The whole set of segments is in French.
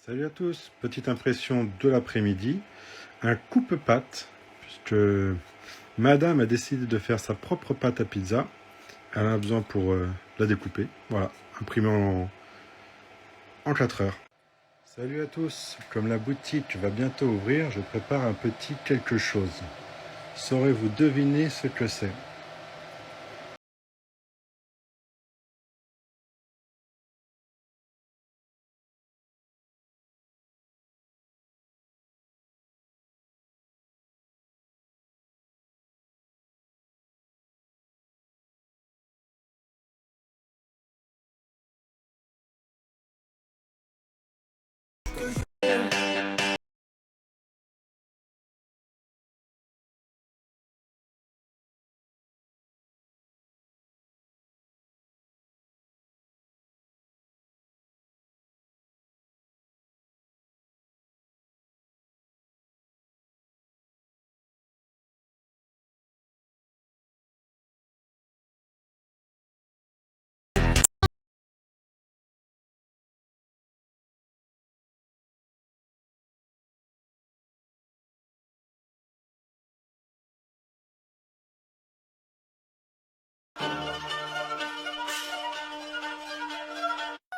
Salut à tous, petite impression de l'après-midi, un coupe-pâte, puisque madame a décidé de faire sa propre pâte à pizza, elle en a besoin pour la découper, voilà, imprimée en 4 heures. Salut à tous, comme la boutique va bientôt ouvrir, je prépare un petit quelque chose. Saurez-vous deviner ce que c'est?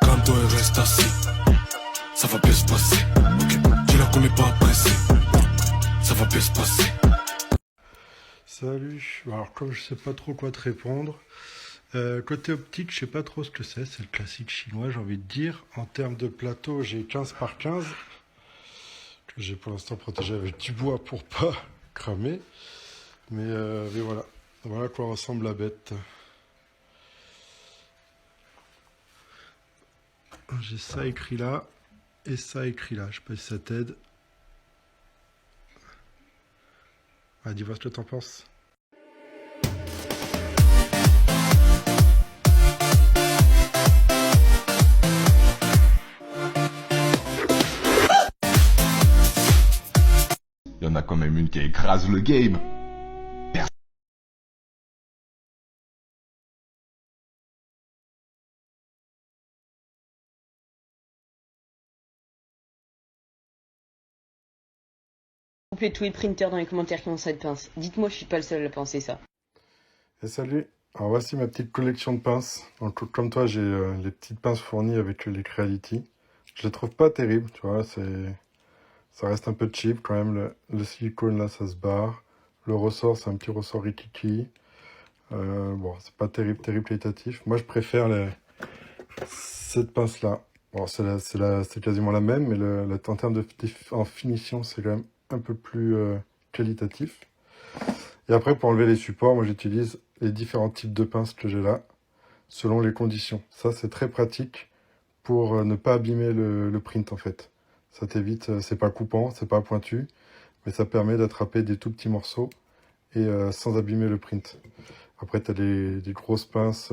Calme-toi et reste assis, ça va bien se passer. Ok, dis-la qu'on n'est pas pressé, ça va bien se passer. Salut, alors comme je sais pas trop quoi te répondre, côté optique, je sais pas trop ce que c'est le classique chinois, j'ai envie de dire. En termes de plateau, j'ai 15 par 15, que j'ai pour l'instant protégé avec du bois pour pas cramer. Mais voilà, voilà à quoi ressemble la bête. J'ai ça écrit là et ça écrit là, je sais pas si ça t'aide. Ah, dis-moi ce que t'en penses. Il y en a quand même une qui écrase le game. Couper tous les printers dans les commentaires qui ont cette pince. Dites-moi, je suis pas le seul à penser ça. Et salut, alors voici ma petite collection de pinces. Donc comme toi, j'ai les petites pinces fournies avec les Creality. Je les trouve pas terribles, tu vois, ça reste un peu cheap quand même. Le silicone là, ça se barre. Le ressort, c'est un petit ressort rikiki. Bon, c'est pas terrible qualitatif. Moi, je préfère cette pince là. Bon, c'est quasiment la même, mais en termes en finition, c'est quand même un peu plus qualitatif. Et après, pour enlever les supports, moi j'utilise les différents types de pinces que j'ai là, selon les conditions. Ça, c'est très pratique pour ne pas abîmer le print en fait. Ça t'évite, c'est pas coupant, c'est pas pointu, mais ça permet d'attraper des tout petits morceaux et sans abîmer le print. Après, tu as des grosses pinces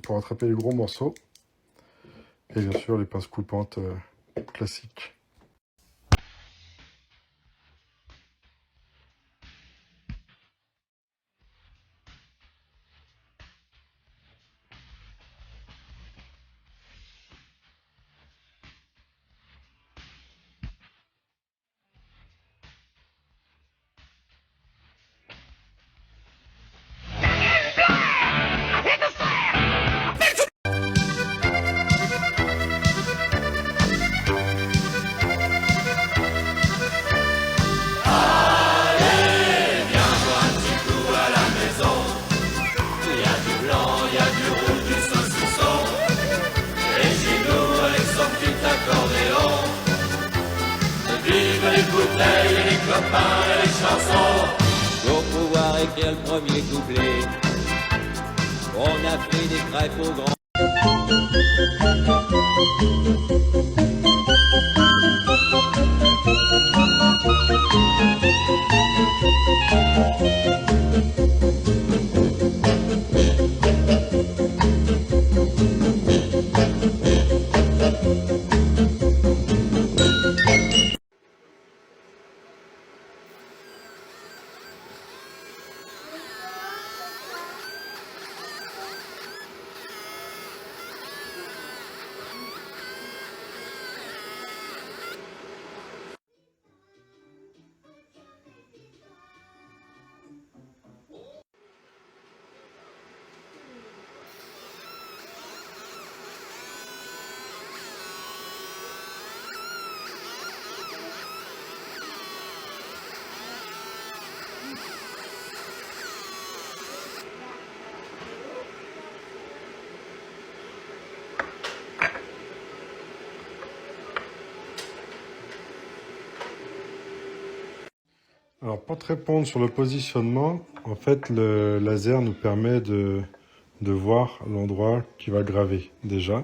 pour attraper les gros morceaux. Et bien sûr, les pinces coupantes classiques. Pour pouvoir écrire le premier couplet, on a fait des crêpes au grand. Alors, pour te répondre sur le positionnement, en fait, le laser nous permet de voir l'endroit qui va graver, déjà.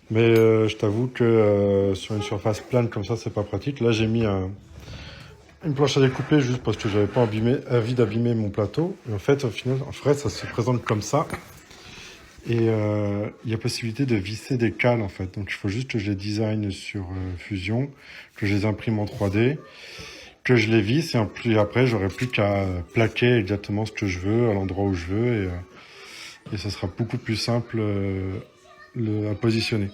Mais je t'avoue que sur une surface plane comme ça, c'est pas pratique. Là, j'ai mis une planche à découper juste parce que j'avais pas envie d'abîmer mon plateau. Et en fait, au final, en vrai, ça se présente comme ça. Et il y a possibilité de visser des cales, en fait. Donc, il faut juste que je les design sur Fusion, que je les imprime en 3D, que je les visse. Et puis après, j'aurai plus qu'à plaquer exactement ce que je veux, à l'endroit où je veux. Et ça sera beaucoup plus simple à positionner.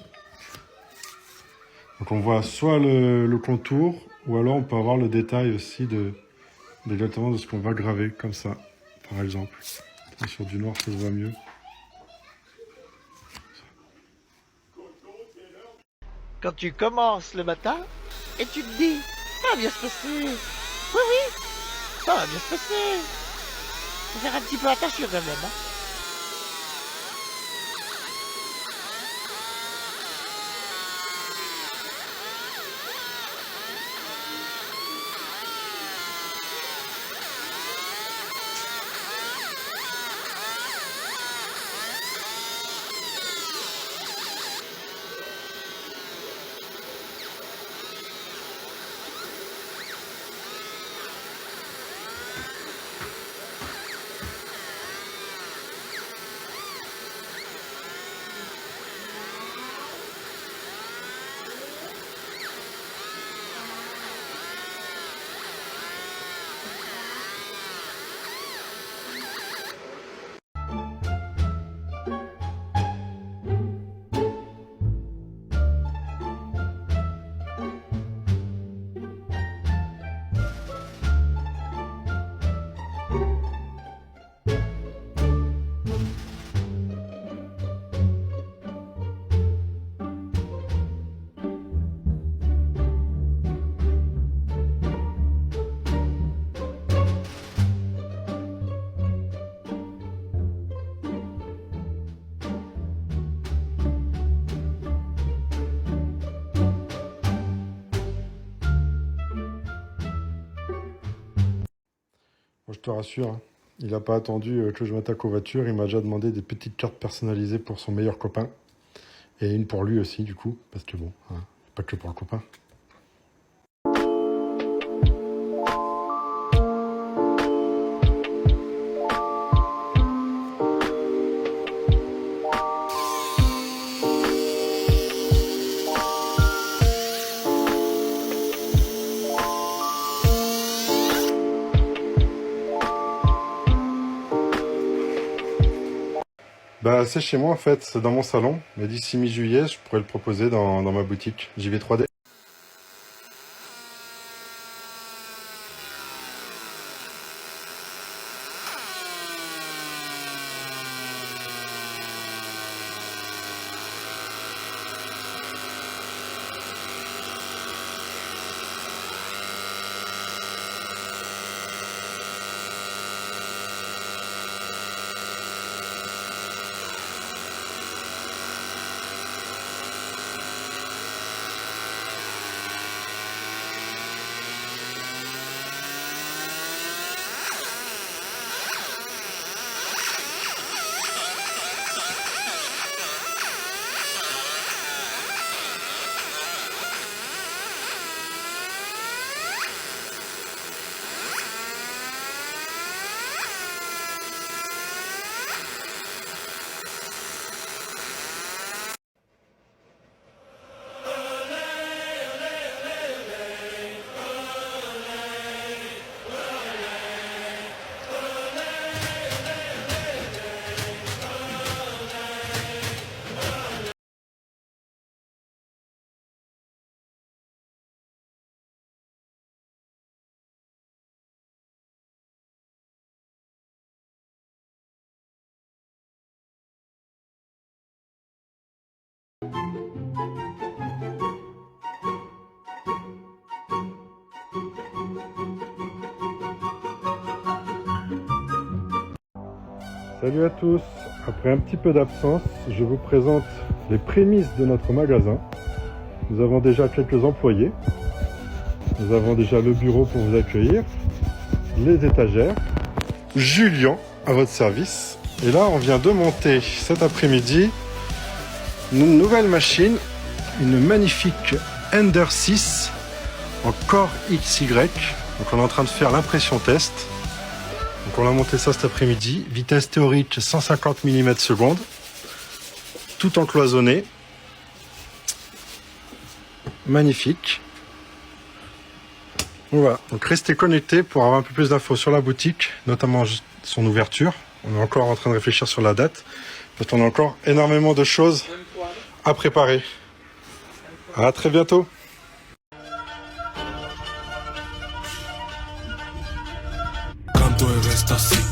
Donc on voit soit le contour, ou alors on peut avoir le détail aussi exactement de ce qu'on va graver, comme ça, par exemple. Et sur du noir, ça se voit mieux. Quand tu commences le matin, et tu te dis, ça va bien se passer. Oui, oui, ça va bien se passer. Faut faire un petit peu attention quand même, hein. Moi, je te rassure, hein, il n'a pas attendu que je m'attaque aux voitures. Il m'a déjà demandé des petites cartes personnalisées pour son meilleur copain. Et une pour lui aussi, du coup, parce que bon, hein, pas que pour le copain. Bah, c'est chez moi en fait, c'est dans mon salon. Mais d'ici mi-juillet, je pourrais le proposer dans ma boutique JV 3D. Salut à tous, après un petit peu d'absence, je vous présente les prémices de notre magasin. Nous avons déjà quelques employés. Nous avons déjà le bureau pour vous accueillir, les étagères, Julien à votre service. Et là, on vient de monter cet après-midi une nouvelle machine, une magnifique Ender 6 en Core XY. Donc on est en train de faire l'impression test. Donc on a monté ça cet après-midi. Vitesse théorique 150 mm/s. Tout en cloisonné. Magnifique. Voilà, donc restez connectés pour avoir un peu plus d'infos sur la boutique, notamment son ouverture. On est encore en train de réfléchir sur la date, parce qu'on a encore énormément de choses à préparer. À très bientôt. Calme-toi et reste assis.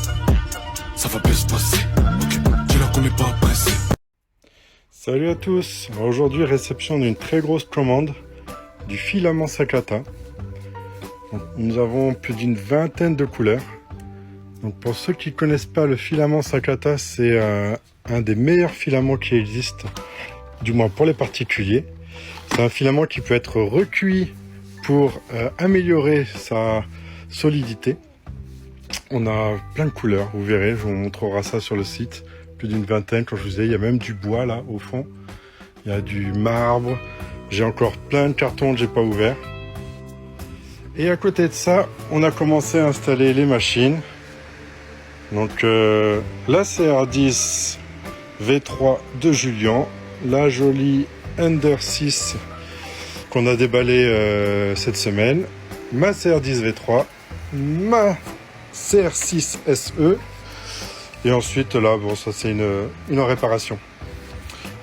Ça va bien se passer. Ok, tu la connais pas pressé. Salut à tous. Aujourd'hui, réception d'une très grosse commande du filament Sakata. Donc, nous avons plus d'une vingtaine de couleurs. Donc, pour ceux qui ne connaissent pas le filament Sakata, c'est un des meilleurs filaments qui existent, du moins pour les particuliers. C'est un filament qui peut être recuit pour améliorer sa solidité. On a plein de couleurs, vous verrez, je vous montrera ça sur le site. Plus d'une vingtaine, quand je vous disais, il y a même du bois là au fond. Il y a du marbre. J'ai encore plein de cartons que j'ai pas ouverts. Et à côté de ça, on a commencé à installer les machines. Donc la CR10 V3 de Julien, la jolie Ender 6 qu'on a déballé cette semaine, ma CR10 V3, ma CR6 SE, et ensuite là, bon, ça c'est une réparation.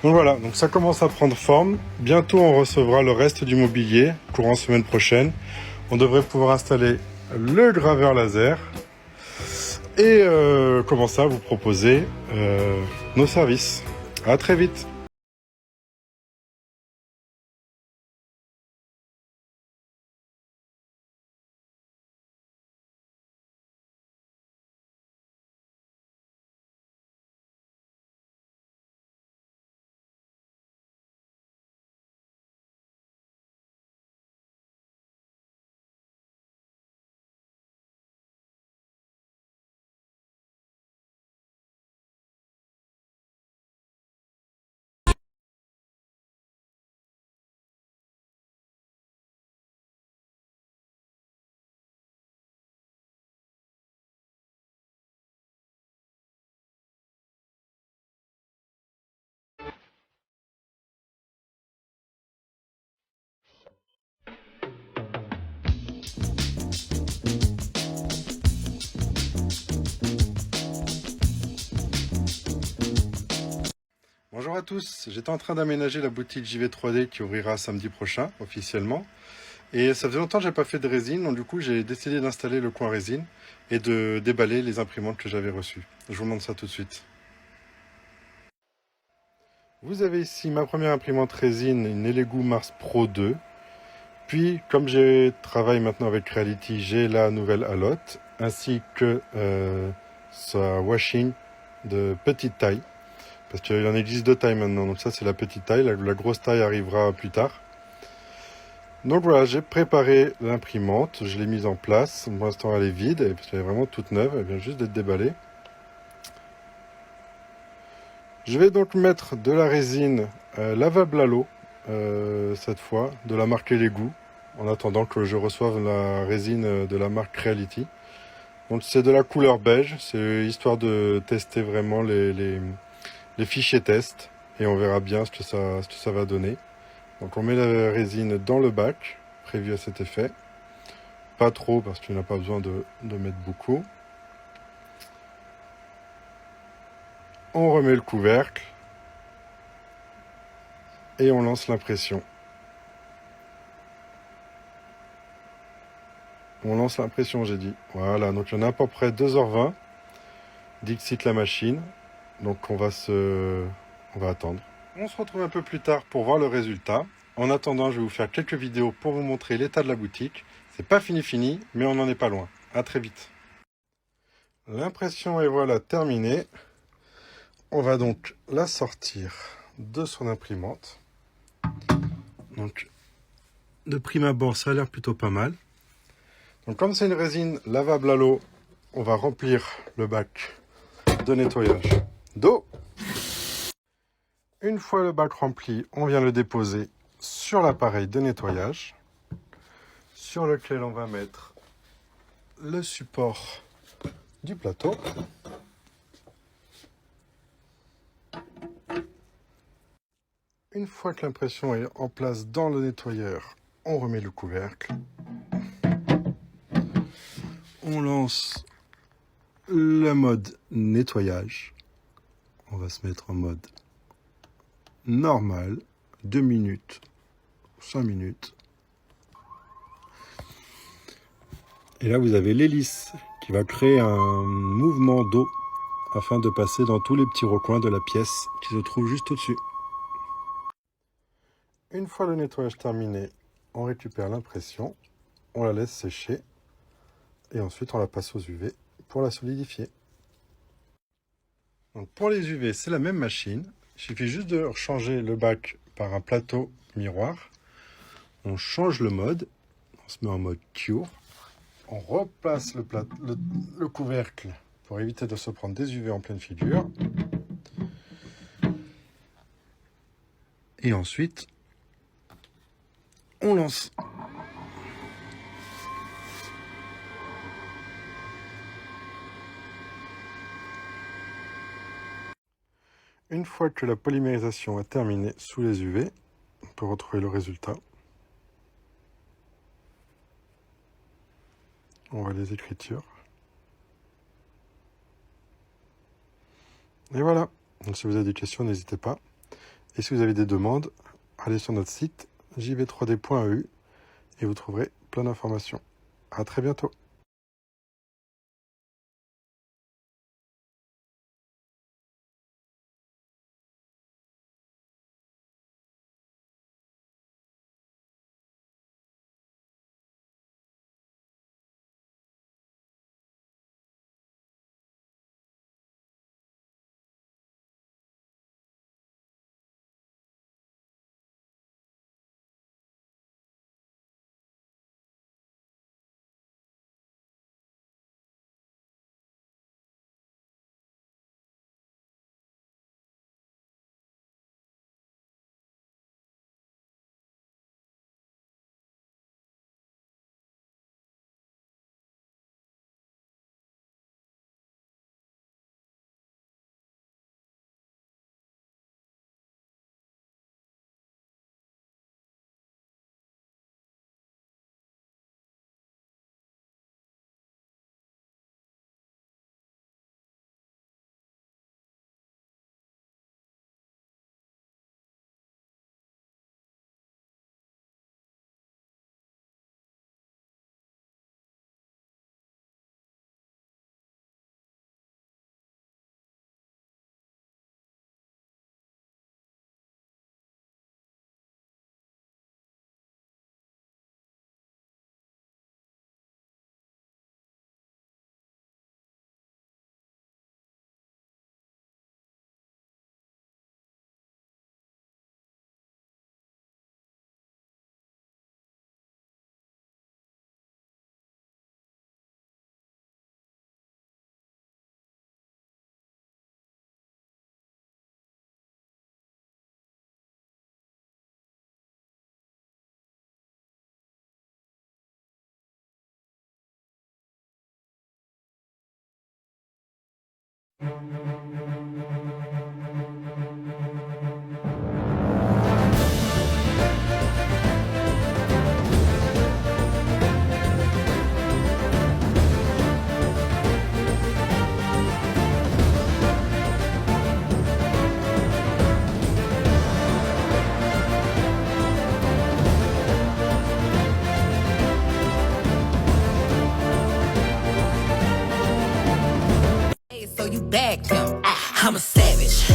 Donc voilà, donc ça commence à prendre forme. Bientôt on recevra le reste du mobilier, courant semaine prochaine. On devrait pouvoir installer le graveur laser et commencer à vous proposer nos services. À très vite. Bonjour à tous, j'étais en train d'aménager la boutique JV3D qui ouvrira samedi prochain officiellement. Et ça faisait longtemps que j'ai pas fait de résine, donc du coup j'ai décidé d'installer le coin résine et de déballer les imprimantes que j'avais reçues. Je vous montre ça tout de suite. Vous avez ici ma première imprimante résine, une Elegoo Mars Pro 2. Puis, comme je travaille maintenant avec Creality, j'ai la nouvelle Alotte, ainsi que sa washing de petite taille. Parce qu'il en existe deux tailles maintenant, donc ça c'est la petite taille, la grosse taille arrivera plus tard. Donc voilà, j'ai préparé l'imprimante, je l'ai mise en place. Pour l'instant elle est vide, parce qu'elle est vraiment toute neuve, elle vient juste d'être déballée. Je vais donc mettre de la résine lavable à l'eau, cette fois, de la marque Elegoo, en attendant que je reçoive la résine de la marque Creality. Donc c'est de la couleur beige, c'est histoire de tester vraiment les fichiers test, et on verra bien ce que ça va donner. Donc on met la résine dans le bac, prévu à cet effet. Pas trop, parce qu'il n'a pas besoin de mettre beaucoup. On remet le couvercle, et on lance l'impression. On lance l'impression, j'ai dit. Voilà, donc il y en a à peu près 2h20 d'excite la machine. Donc on va attendre. On se retrouve un peu plus tard pour voir le résultat. En attendant, je vais vous faire quelques vidéos pour vous montrer l'état de la boutique. C'est pas fini, mais on n'en est pas loin. À très vite. L'impression est voilà terminée. On va donc la sortir de son imprimante. Donc De prime abord, ça a l'air plutôt pas mal. Donc comme c'est une résine lavable à l'eau, on va remplir le bac de nettoyage d'eau. Une fois le bac rempli, on vient le déposer sur l'appareil de nettoyage, sur lequel on va mettre le support du plateau. Une fois que l'impression est en place dans le nettoyeur, on remet le couvercle. On lance le mode nettoyage. On va se mettre en mode normal, 2 minutes, 5 minutes. Et là, vous avez l'hélice qui va créer un mouvement d'eau afin de passer dans tous les petits recoins de la pièce qui se trouvent juste au-dessus. Une fois le nettoyage terminé, on récupère l'impression, on la laisse sécher et ensuite on la passe aux UV pour la solidifier. Donc pour les UV, c'est la même machine. Il suffit juste de changer le bac par un plateau miroir. On change le mode, on se met en mode Cure. On replace le couvercle pour éviter de se prendre des UV en pleine figure. Et ensuite, on lance. Une fois que la polymérisation a terminé sous les UV, on peut retrouver le résultat. On voit les écritures. Et voilà. Donc, si vous avez des questions, n'hésitez pas. Et si vous avez des demandes, allez sur notre site jv3d.eu et vous trouverez plein d'informations. À très bientôt. So you bagged him. I'm a savage.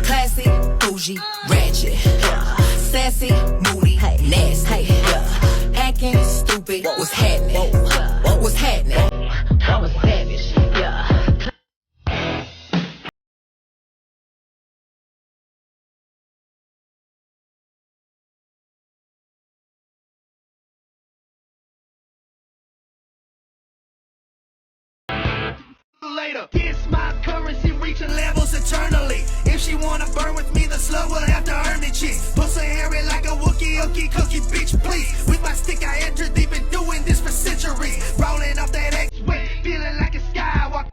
Classy, bougie, ratchet. Sassy, moody, nasty. Acting stupid. What's happening? What's happening? I'm a savage. later. This my currency reaching levels eternally. If she wanna burn with me, the slut will have to earn me cheeks. Pussy hairy like a Wookie, ookie cookie, bitch, please. With my stick I entered, they've been doing this for centuries. Rolling off that X-Way, feeling like a skywalker.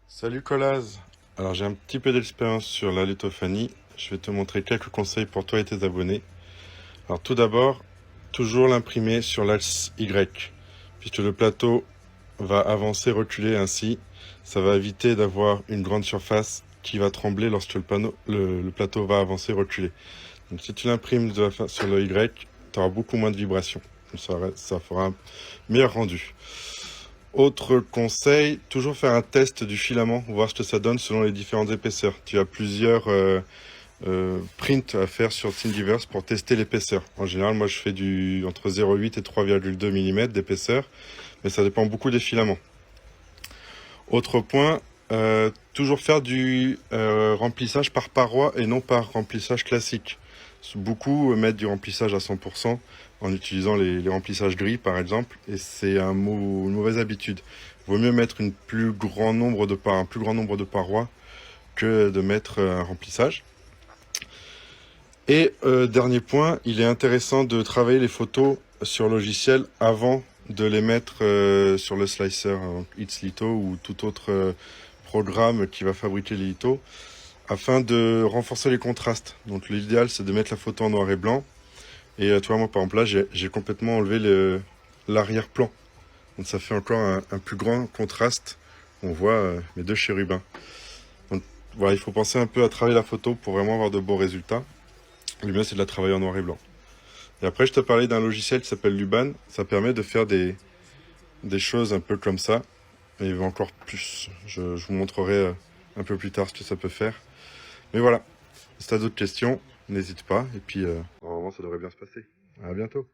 Salut Colaz. Alors j'ai un petit peu d'expérience sur la lithophanie. Je vais te montrer quelques conseils pour toi et tes abonnés. Alors tout d'abord, toujours l'imprimer sur l'axe Y, puisque le plateau va avancer, reculer ainsi. Ça va éviter d'avoir une grande surface qui va trembler lorsque le plateau va avancer, reculer. Donc si tu l'imprimes sur le Y, tu auras beaucoup moins de vibrations. Ça fera un meilleur rendu. Autre conseil, toujours faire un test du filament, voir ce que ça donne selon les différentes épaisseurs. Tu as plusieurs prints à faire sur Thingiverse pour tester l'épaisseur. En général, moi je fais entre 0,8 et 3,2 mm d'épaisseur, mais ça dépend beaucoup des filaments. Autre point, toujours faire du remplissage par paroi et non par remplissage classique. Beaucoup mettent du remplissage à 100% en utilisant les remplissages gris par exemple, et c'est une mauvaise habitude. Il vaut mieux mettre un plus grand nombre de parois que de mettre un remplissage. Et dernier point, il est intéressant de travailler les photos sur logiciel avant de les mettre sur le slicer X-Litho ou tout autre programme qui va fabriquer les lithos, afin de renforcer les contrastes. Donc l'idéal c'est de mettre la photo en noir et blanc. Et tu vois, moi par exemple là j'ai complètement enlevé l'arrière-plan. Donc ça fait encore un plus grand contraste. On voit mes deux chérubins. Donc voilà, il faut penser un peu à travailler la photo pour vraiment avoir de beaux résultats. Le mieux c'est de la travailler en noir et blanc. Et après je te parlais d'un logiciel qui s'appelle Luban. Ça permet de faire des choses un peu comme ça. Et encore plus. Je vous montrerai un peu plus tard ce que ça peut faire. Mais voilà, si tu as d'autres questions, n'hésite pas. Et puis, normalement, ça devrait bien se passer. À bientôt.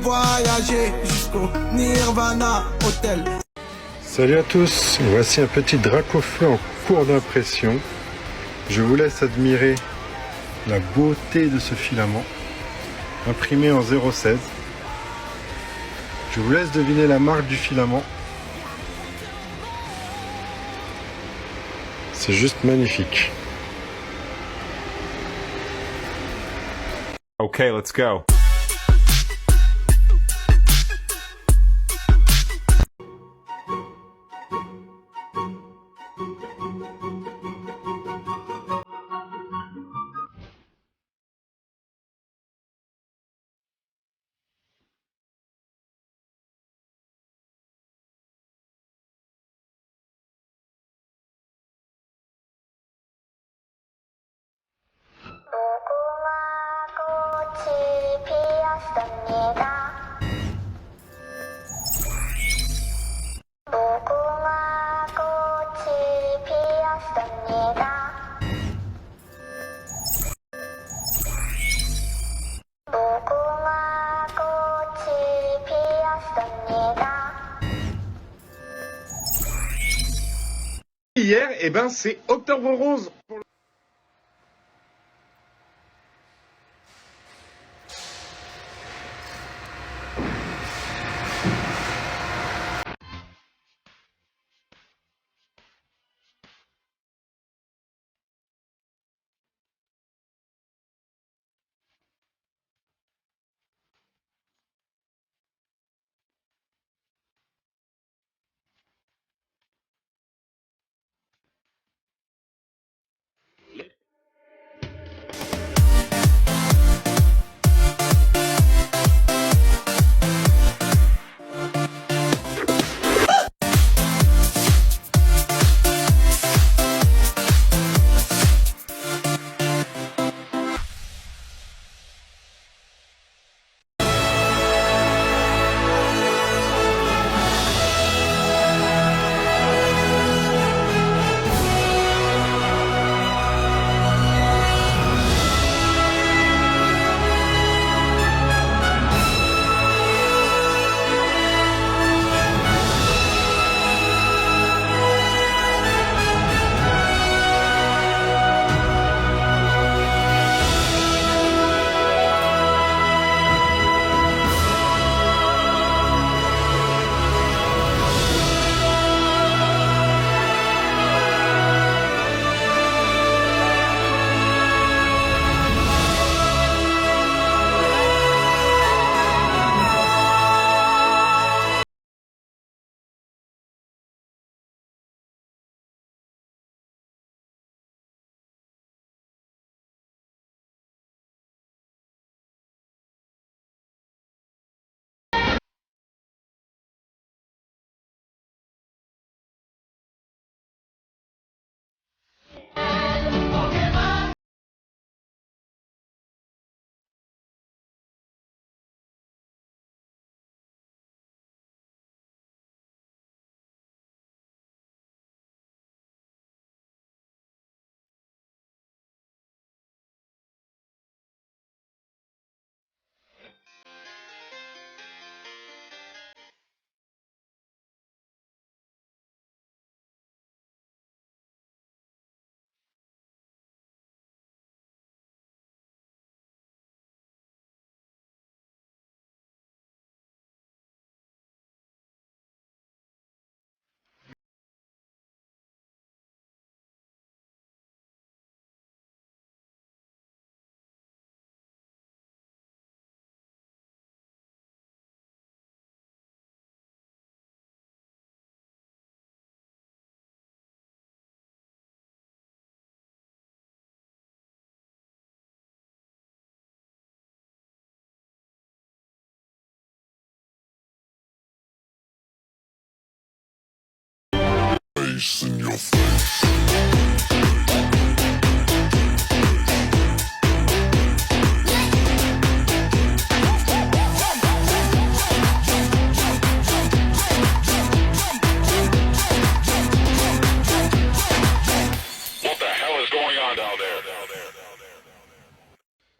voyager jusqu'au Nirvana Hotel. Salut à tous, voici un petit drac au feu en cours d'impression. Je vous laisse admirer la beauté de ce filament, imprimé en 0,16. Je vous laisse deviner la marque du filament. C'est juste magnifique. Okay, let's go. Hier, eh ben, c'est Octobre Rose.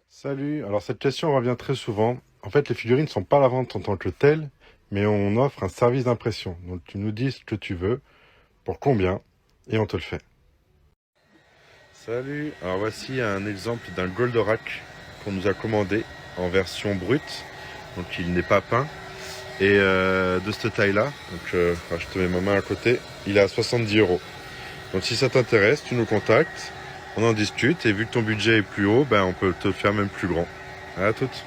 Salut, alors cette question revient très souvent. En fait, les figurines ne sont pas à la vente en tant que telles, mais on offre un service d'impression. Donc tu nous dis ce que tu veux, pour combien, et on te le fait. Salut, alors voici un exemple d'un Goldorak qu'on nous a commandé en version brute, donc il n'est pas peint, et de cette taille-là, donc je te mets ma main à côté, il est à 70 €. Donc si ça t'intéresse, tu nous contactes, on en discute, et vu que ton budget est plus haut, ben, on peut te le faire même plus grand. À toutes.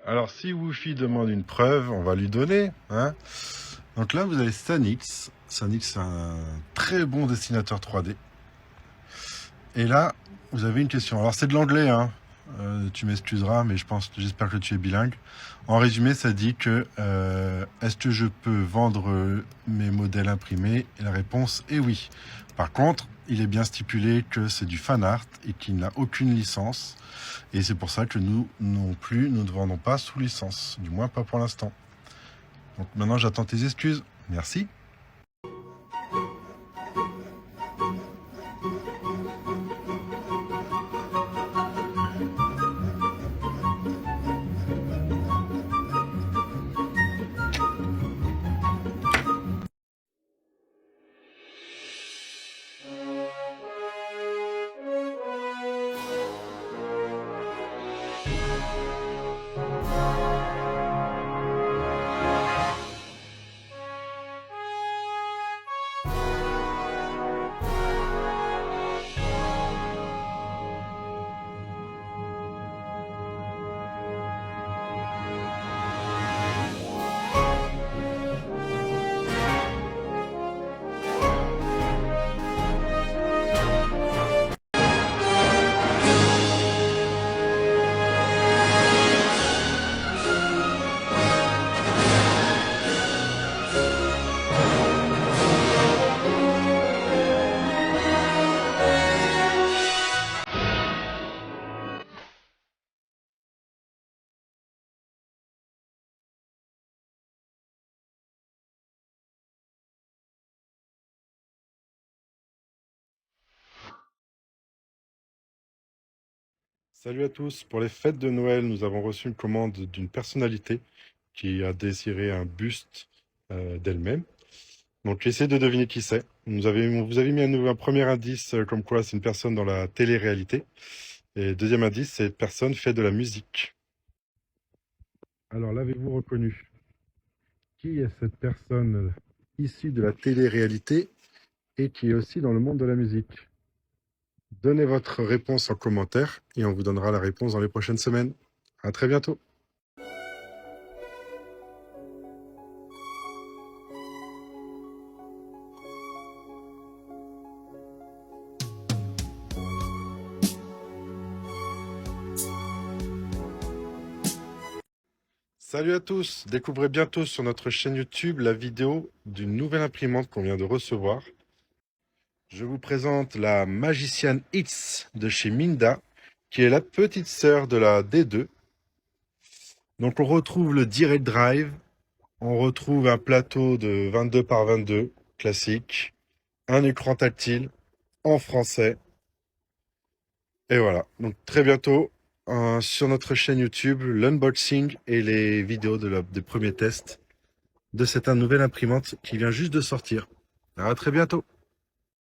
Alors, si Woofy demande une preuve, on va lui donner. Hein. Donc là, vous avez Sanix. Sanix, c'est un très bon dessinateur 3D. Et là, vous avez une question. Alors, c'est de l'anglais, hein. Tu m'excuseras, mais j'espère que tu es bilingue. En résumé, ça dit que est-ce que je peux vendre mes modèles imprimés? Et la réponse est oui. Par contre, il est bien stipulé que c'est du fan art et qu'il n'a aucune licence. Et c'est pour ça que nous non plus, nous ne vendons pas sous licence. Du moins, pas pour l'instant. Donc maintenant, j'attends tes excuses. Merci. Salut à tous. Pour les fêtes de Noël, nous avons reçu une commande d'une personnalité qui a désiré un buste d'elle-même. Donc, essayez de deviner qui c'est. On vous avez mis un premier indice comme quoi c'est une personne dans la télé-réalité. Et deuxième indice, cette personne fait de la musique. Alors, l'avez-vous reconnu? Qui est cette personne issue de la télé-réalité et qui est aussi dans le monde de la musique? Donnez votre réponse en commentaire et on vous donnera la réponse dans les prochaines semaines. À très bientôt. Salut à tous, découvrez bientôt sur notre chaîne YouTube la vidéo d'une nouvelle imprimante qu'on vient de recevoir. Je vous présente la Magician X de chez Minda, qui est la petite sœur de la D2. Donc on retrouve le Direct Drive, on retrouve un plateau de 22 par 22 classique, un écran tactile en français. Et voilà, donc très bientôt sur notre chaîne YouTube, l'unboxing et les vidéos des premiers tests de cette nouvelle imprimante qui vient juste de sortir. À très bientôt.